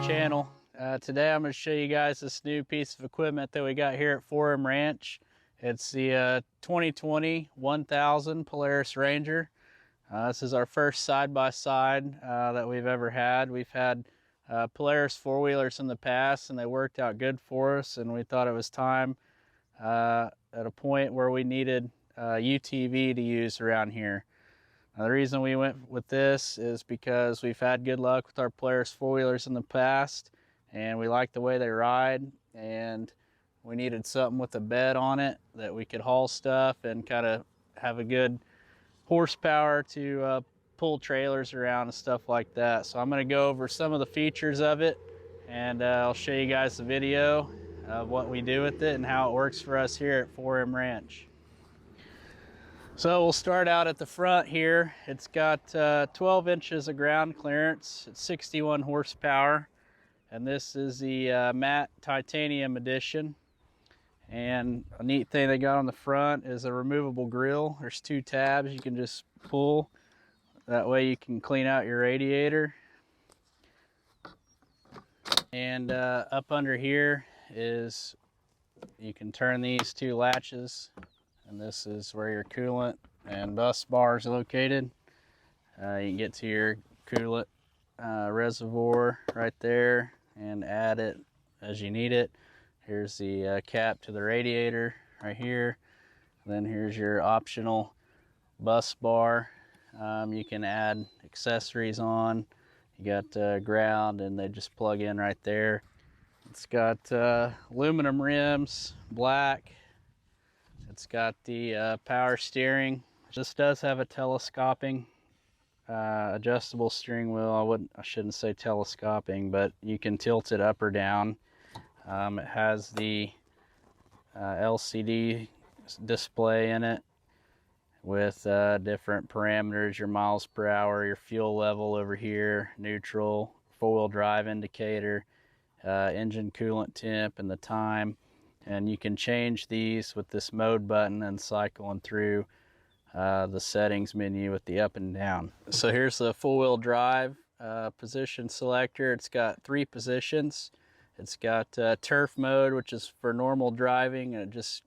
channel. Today I'm going to show you guys this new piece of equipment that we got here at Polaris Ranch. It's the 2020 1000 Polaris Ranger. This is our first side-by-side that we've ever had. We've had Polaris four-wheelers in the past and they worked out good for us, and we thought it was time at a point where we needed UTV to use around here. Now, the reason we went with this is because we've had good luck with our Polaris four-wheelers in the past, and we like the way they ride, and we needed something with a bed on it that we could haul stuff and kind of have a good horsepower to pull trailers around and stuff like that. So I'm going to go over some of the features of it, and I'll show you guys the video of what we do with it and how it works for us here at Polaris Ranch. So we'll start out at the front here. It's got 12 inches of ground clearance. It's 61 horsepower, and this is the matte titanium edition. And a neat thing they got on the front is a removable grill. There's two tabs you can just pull. That way you can clean out your radiator. And up under here is, you can turn these two latches, and this is where your coolant and bus bar is located. You can get to your coolant reservoir right there and add it as you need it. Here's the cap to the radiator right here. Then here's your optional bus bar. You can add accessories on. You got ground, and they just plug in right there. It's got aluminum rims, black. It's got the power steering. This does have a telescoping adjustable steering wheel. I shouldn't say telescoping, but you can tilt it up or down. It has the LCD display in it with different parameters, your miles per hour, your fuel level over here, neutral, four-wheel drive indicator, engine coolant temp, and the time. And you can change these with this mode button and cycling through the settings menu with the up and down. So here's the four-wheel drive position selector. It's got 3 positions. It's got turf mode, which is for normal driving, and it just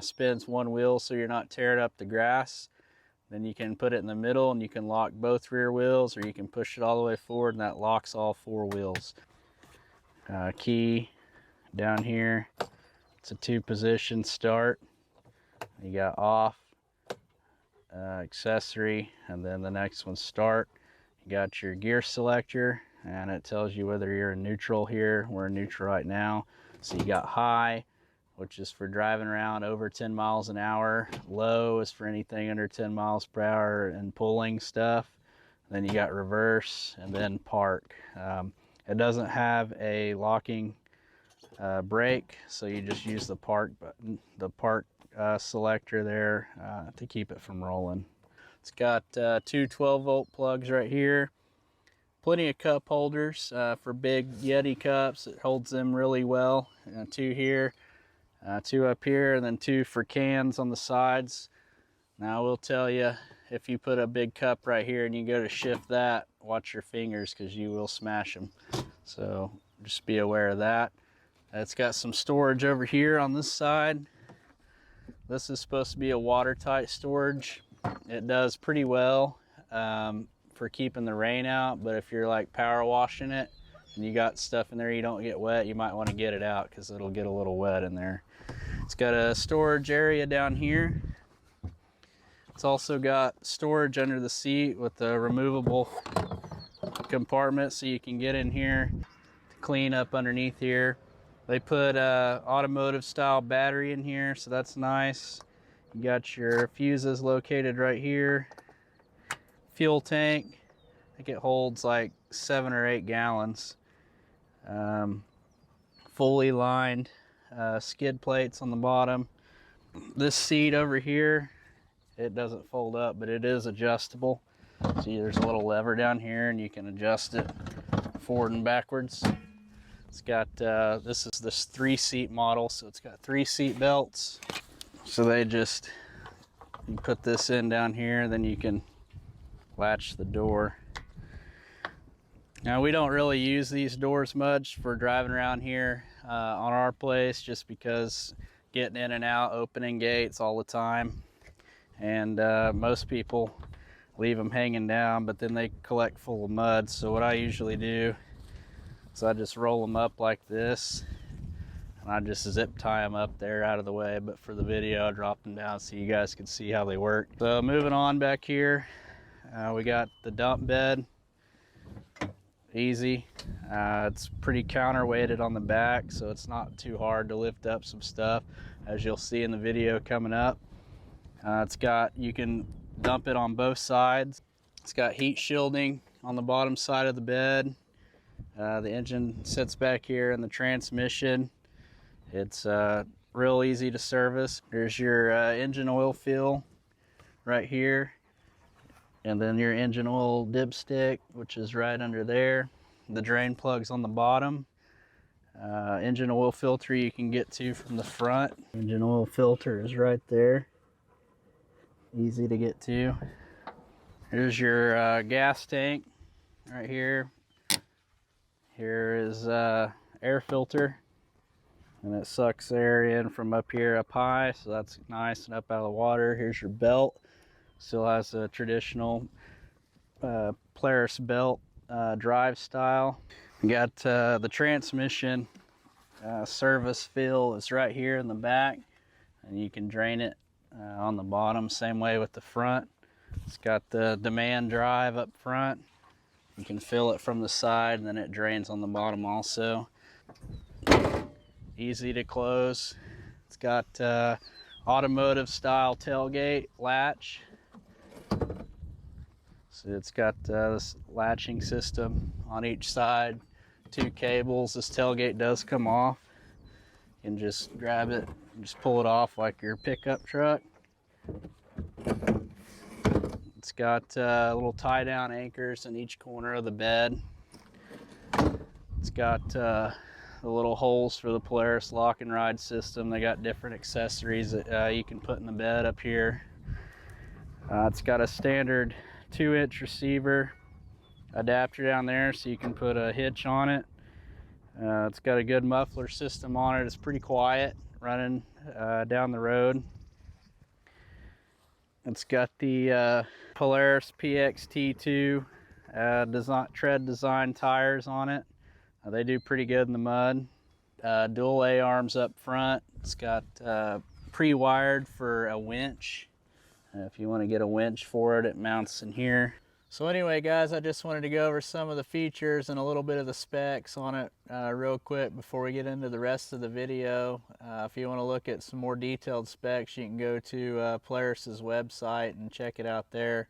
spins one wheel so you're not tearing up the grass. Then you can put it in the middle and you can lock both rear wheels, or you can push it all the way forward and that locks all 4 wheels. Key down here. It's a 2-position start. You got off, accessory, and then the next one start. You got your gear selector, and it tells you whether you're in neutral here. We're in neutral right now. So you got high, which is for driving around over 10 miles an hour. Low is for anything under 10 miles per hour and pulling stuff. Then you got reverse, and then park. It doesn't have a locking brake, so you just use the park button, the park selector there to keep it from rolling. It's got 2 12-volt plugs right here. Plenty of cup holders for big Yeti cups. It holds them really well. 2 here, 2 up here, and then 2 for cans on the sides. Now I will tell you, if you put a big cup right here and you go to shift that, watch your fingers, because you will smash them. So just be aware of that. It's got some storage over here on this side. This is supposed to be a watertight storage. It does pretty well for keeping the rain out, but if you're like power washing it and you got stuff in there you don't get wet, you might want to get it out because it'll get a little wet in there. It's got a storage area down here. It's also got storage under the seat with a removable compartment so you can get in here to clean up underneath here. They put automotive style battery in here, so that's nice. You got your fuses located right here. Fuel tank, I think it holds like 7 or 8 gallons. Fully lined skid plates on the bottom. This seat over here, it doesn't fold up, but it is adjustable. See, there's a little lever down here and you can adjust it forward and backwards. It's got, this is this 3-seat model, so it's got 3 seat belts. So they just, you put this in down here, then you can latch the door. Now we don't really use these doors much for driving around here on our place, just because getting in and out, opening gates all the time, and most people leave them hanging down, but then they collect full of mud. So what I usually do is I just roll them up like this, and I just zip tie them up there out of the way. But for the video, I dropped them down so you guys can see how they work. So moving on back here, we got the dump bed. Easy. It's pretty counterweighted on the back, so it's not too hard to lift up some stuff, as you'll see in the video coming up. You can dump it on both sides. It's got heat shielding on the bottom side of the bed. The engine sits back here, and the transmission, it's real easy to service. There's your engine oil fill right here, and then your engine oil dipstick, which is right under there. The drain plug's on the bottom. Engine oil filter you can get to from the front. Engine oil filter is right there. Easy to get to. Here's your gas tank right here. Here is air filter, and it sucks air in from up here up high, so that's nice and up out of the water. Here's your belt. Still has a traditional Polaris belt drive style. We got the transmission service fill is right here in the back, and you can drain it on the bottom. Same way with the front. It's got the demand drive up front. You can fill it from the side, and then it drains on the bottom also. Easy to close. It's got automotive style tailgate latch. So it's got this latching system on each side, 2 cables. This tailgate does come off. You can just grab it and just pull it off like your pickup truck. It's got little tie down anchors in each corner of the bed. It's got the little holes for the Polaris lock and ride system. They got different accessories that you can put in the bed up here. It's got a standard 2-inch receiver adapter down there, so you can put a hitch on it. It's got a good muffler system on it. It's pretty quiet running down the road. It's got the Polaris PXT2 tread design tires on it. They do pretty good in the mud. Dual A-arms up front. It's got pre-wired for a winch. If you want to get a winch for it, it mounts in here. So anyway, guys, I just wanted to go over some of the features and a little bit of the specs on it real quick before we get into the rest of the video. If you want to look at some more detailed specs, you can go to Polaris's website and check it out there.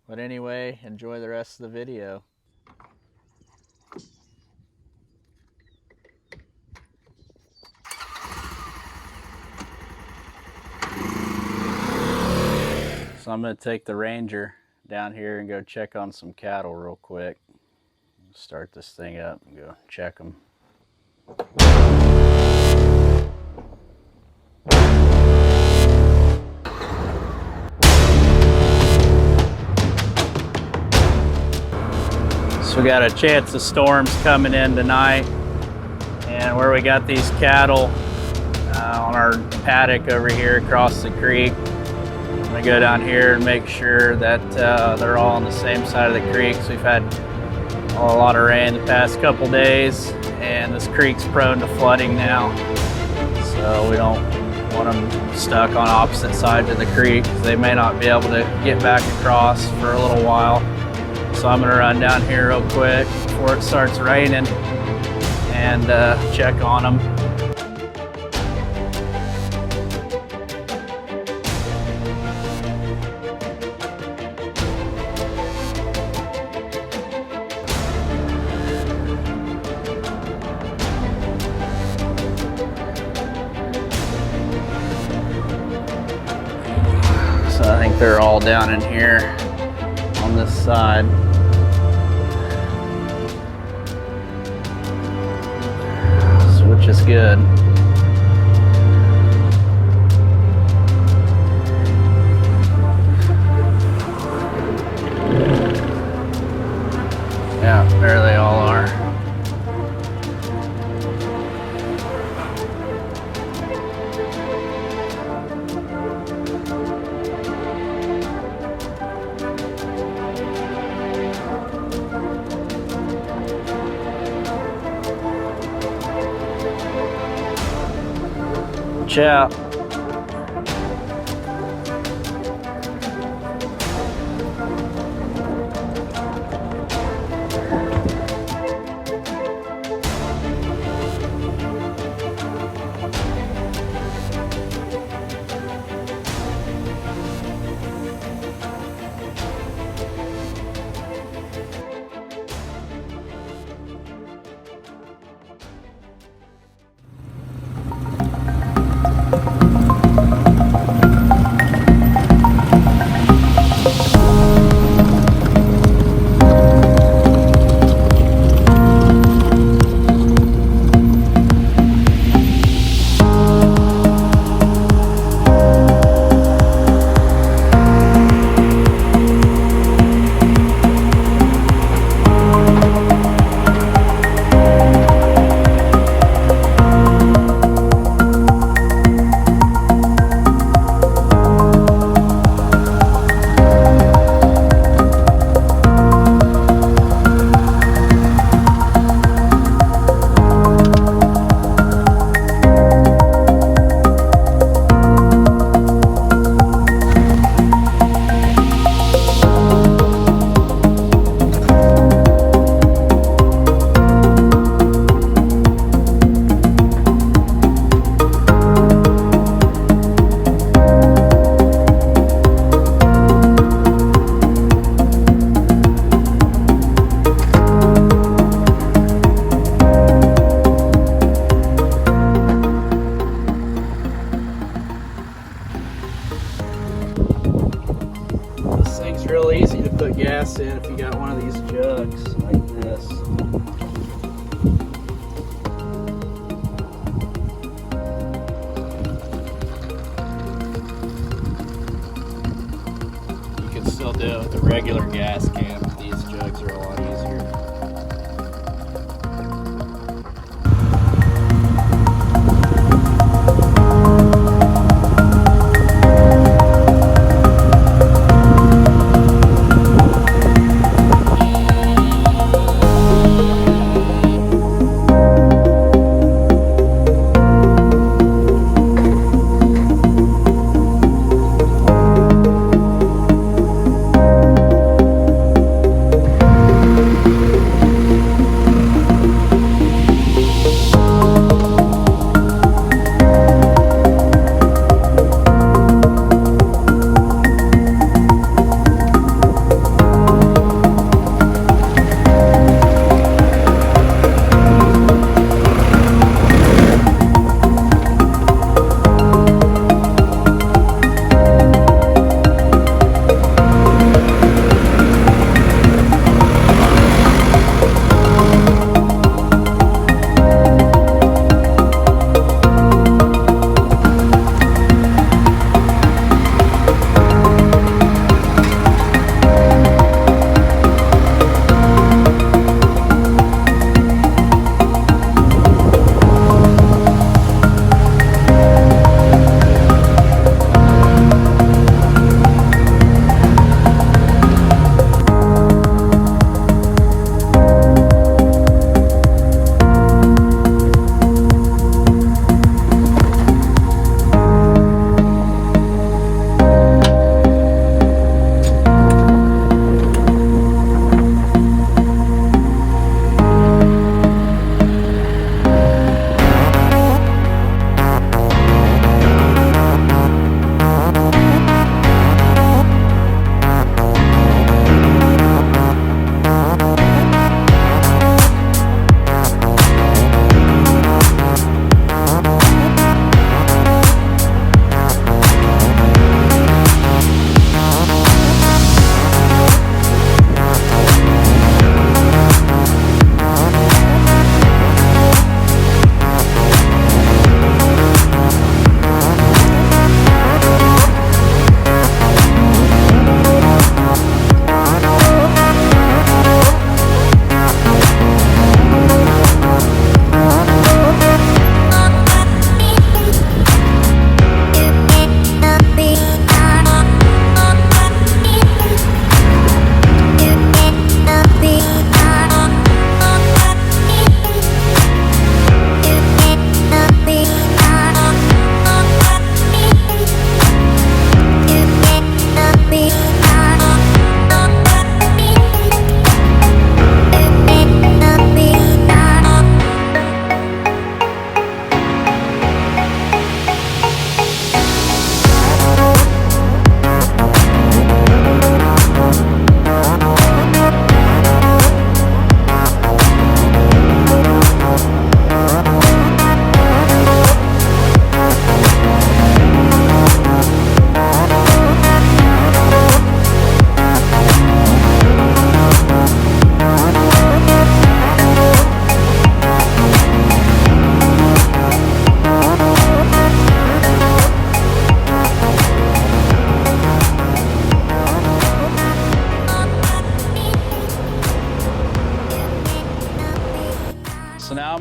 But anyway, enjoy the rest of the video. So I'm going to take the Ranger down here and go check on some cattle real quick. Start this thing up and go check them. So we got a chance of storms coming in tonight, and where we got these cattle on our paddock over here across the creek, I'm going to go down here and make sure that they're all on the same side of the creek. So we've had a lot of rain the past couple days, and this creek's prone to flooding now. So we don't want them stuck on opposite sides of the creek. They may not be able to get back across for a little while. So I'm going to run down here real quick before it starts raining and check on them. So I think they're all down in here on this side. Which is good. Yeah, there they all are. Watch out. Real easy to put gas in if you got one of these jugs like this. You can still do it with a regular gas can, but these jugs are a lot easier.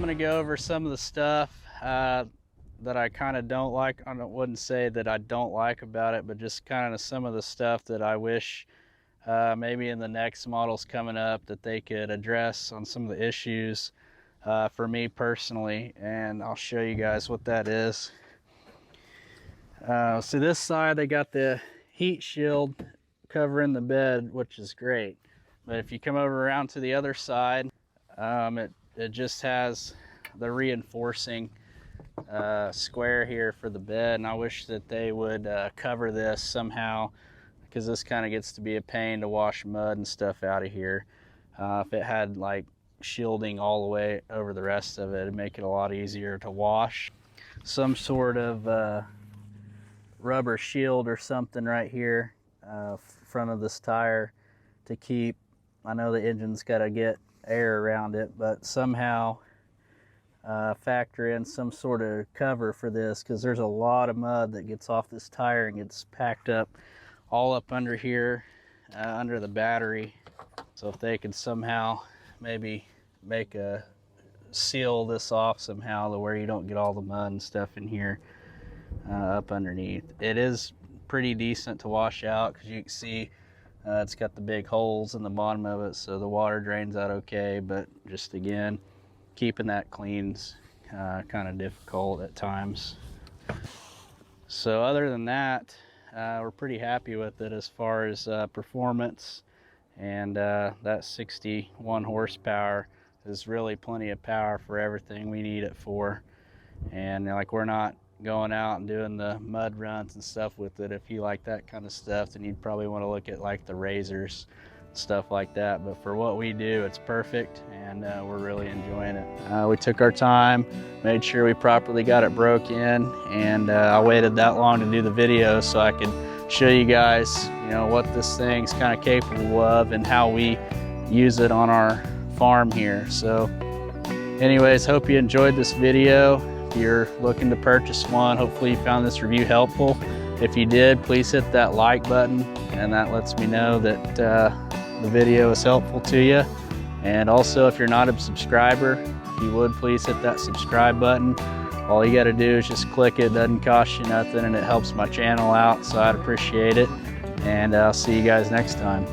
going to go over some of the stuff that I kind of don't like. I wouldn't say that I don't like about it, but just kind of some of the stuff that I wish maybe in the next models coming up that they could address on some of the issues for me personally. And I'll show you guys what that is. So this side, they got the heat shield covering the bed, which is great. But if you come over around to the other side, it just has the reinforcing square here for the bed, and I wish that they would cover this somehow, because this kind of gets to be a pain to wash mud and stuff out of here. If it had like shielding all the way over the rest of it, it'd make it a lot easier to wash. Some sort of rubber shield or something right here, front of this tire, to keep, I know the engine's got to get air around it, but somehow factor in some sort of cover for this, because there's a lot of mud that gets off this tire and gets packed up all up under here, under the battery. So if they could somehow maybe seal this off somehow to where you don't get all the mud and stuff in here up underneath. It is pretty decent to wash out, because you can see it's got the big holes in the bottom of it, so the water drains out okay, but just again, keeping that clean's kind of difficult at times. So other than that, we're pretty happy with it as far as performance, and that 61 horsepower is really plenty of power for everything we need it for. And like, we're not going out and doing the mud runs and stuff with it. If you like that kind of stuff, then you'd probably want to look at like the Razors, stuff like that. But for what we do, it's perfect, and we're really enjoying it. We took our time, made sure we properly got it broke in, and I waited that long to do the video so I could show you guys, you know, what this thing's kind of capable of and how we use it on our farm here. So anyways, hope you enjoyed this video. If you're looking to purchase one, hopefully you found this review helpful. If you did, please hit that like button, and that lets me know that the video is helpful to you. And also, if you're not a subscriber, if you would please hit that subscribe button. All you got to do is just click it. Doesn't cost you nothing, and it helps my channel out, so I'd appreciate it. And I'll see you guys next time.